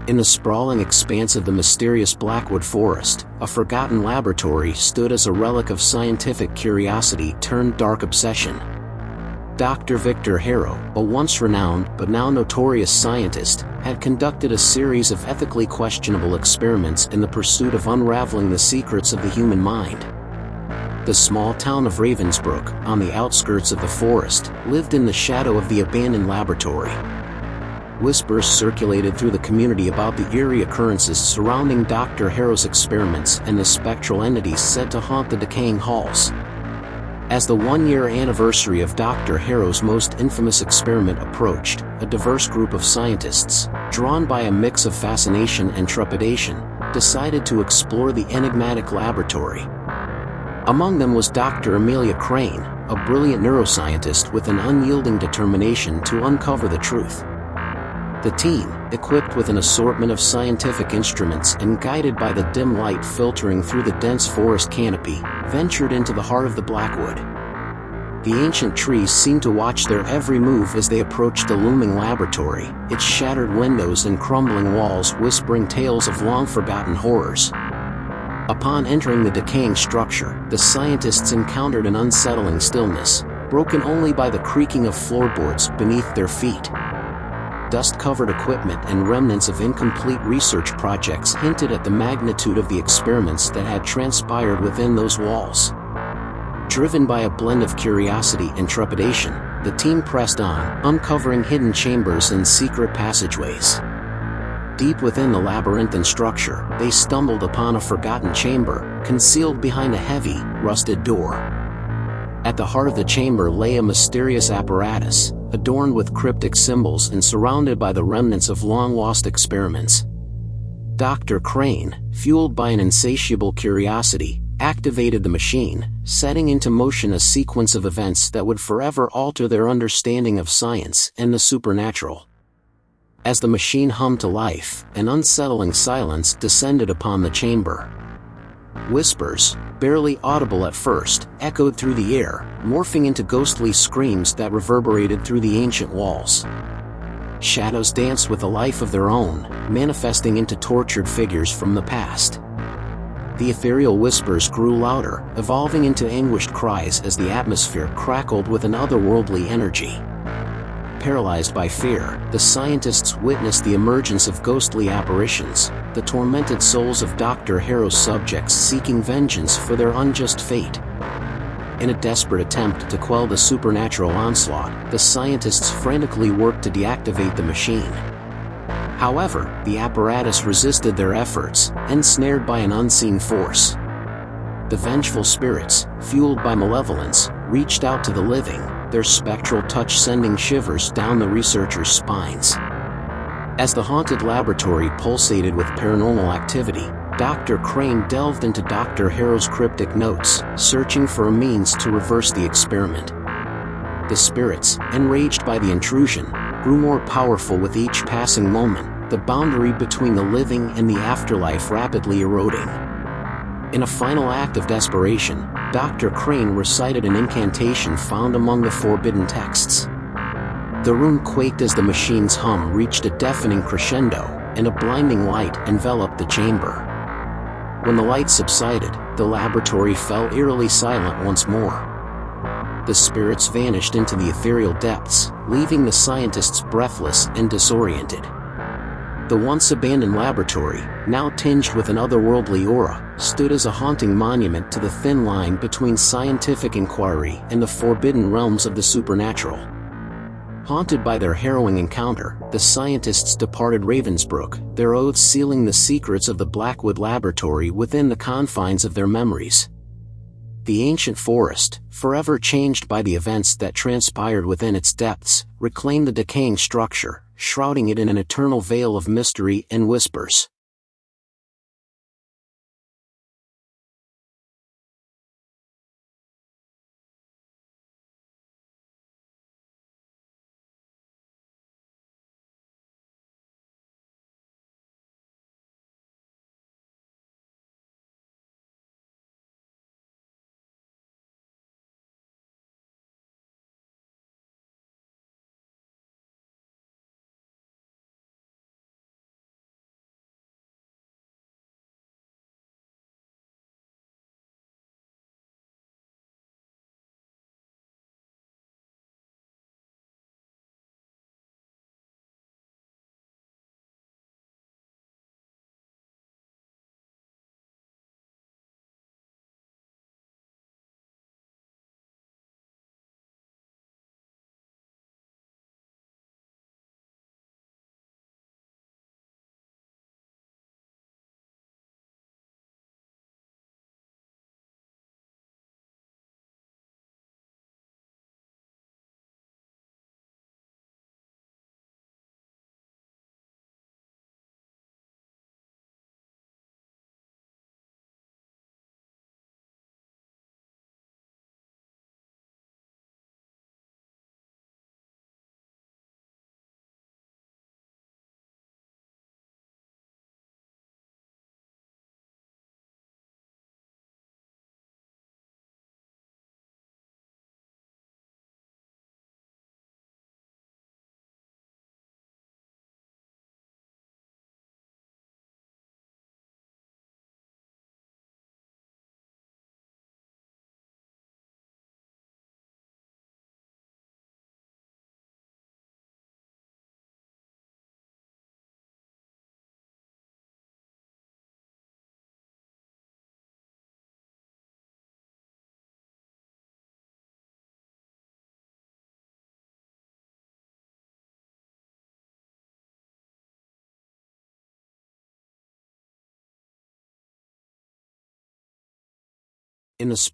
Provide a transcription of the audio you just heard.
In the sprawling expanse of the mysterious Blackwood Forest, a forgotten laboratory stood as a relic of scientific curiosity turned dark obsession. Dr. Victor Harrow, a once renowned but now notorious scientist, had conducted a series of ethically questionable experiments in the pursuit of unraveling the secrets of the human mind. The small town of Ravensbrook, on the outskirts of the forest, lived in the shadow of the abandoned laboratory. Whispers circulated through the community about the eerie occurrences surrounding Dr. Harrow's experiments and the spectral entities said to haunt the decaying halls. As the one-year anniversary of Dr. Harrow's most infamous experiment approached, a diverse group of scientists, drawn by a mix of fascination and trepidation, decided to explore the enigmatic laboratory. Among them was Dr. Amelia Crane, a brilliant neuroscientist with an unyielding determination to uncover the truth. The team, equipped with an assortment of scientific instruments and guided by the dim light filtering through the dense forest canopy, ventured into the heart of the Blackwood. The ancient trees seemed to watch their every move as they approached the looming laboratory, its shattered windows and crumbling walls whispering tales of long-forgotten horrors. Upon entering the decaying structure, the scientists encountered an unsettling stillness, broken only by the creaking of floorboards beneath their feet. Dust-covered equipment and remnants of incomplete research projects hinted at the magnitude of the experiments that had transpired within those walls. Driven by a blend of curiosity and trepidation, the team pressed on, uncovering hidden chambers and secret passageways. Deep within the labyrinthine structure, they stumbled upon a forgotten chamber, concealed behind a heavy, rusted door. At the heart of the chamber lay a mysterious apparatus, adorned with cryptic symbols and surrounded by the remnants of long-lost experiments. Dr. Crane, fueled by an insatiable curiosity, activated the machine, setting into motion a sequence of events that would forever alter their understanding of science and the supernatural. As the machine hummed to life, an unsettling silence descended upon the chamber. Whispers, barely audible at first, echoed through the air, morphing into ghostly screams that reverberated through the ancient walls. Shadows danced with a life of their own, manifesting into tortured figures from the past. The ethereal whispers grew louder, evolving into anguished cries as the atmosphere crackled with an otherworldly energy. Paralyzed by fear, the scientists witnessed the emergence of ghostly apparitions, the tormented souls of Dr. Harrow's subjects seeking vengeance for their unjust fate. In a desperate attempt to quell the supernatural onslaught, the scientists frantically worked to deactivate the machine. However, the apparatus resisted their efforts, ensnared by an unseen force. The vengeful spirits, fueled by malevolence, reached out to the living, their spectral touch sending shivers down the researchers' spines. As the haunted laboratory pulsated with paranormal activity, Dr. Crane delved into Dr. Harrow's cryptic notes, searching for a means to reverse the experiment. The spirits, enraged by the intrusion, grew more powerful with each passing moment, the boundary between the living and the afterlife rapidly eroding. In a final act of desperation, Dr. Crane recited an incantation found among the forbidden texts. The room quaked as the machine's hum reached a deafening crescendo, and a blinding light enveloped the chamber. When the light subsided, the laboratory fell eerily silent once more. The spirits vanished into the ethereal depths, leaving the scientists breathless and disoriented. The once abandoned laboratory, now tinged with an otherworldly aura, stood as a haunting monument to the thin line between scientific inquiry and the forbidden realms of the supernatural. Haunted by their harrowing encounter, the scientists departed Ravensbrook, their oaths sealing the secrets of the Blackwood Laboratory within the confines of their memories. The ancient forest, forever changed by the events that transpired within its depths, reclaimed the decaying structure, shrouding it in an eternal veil of mystery and whispers. In the spring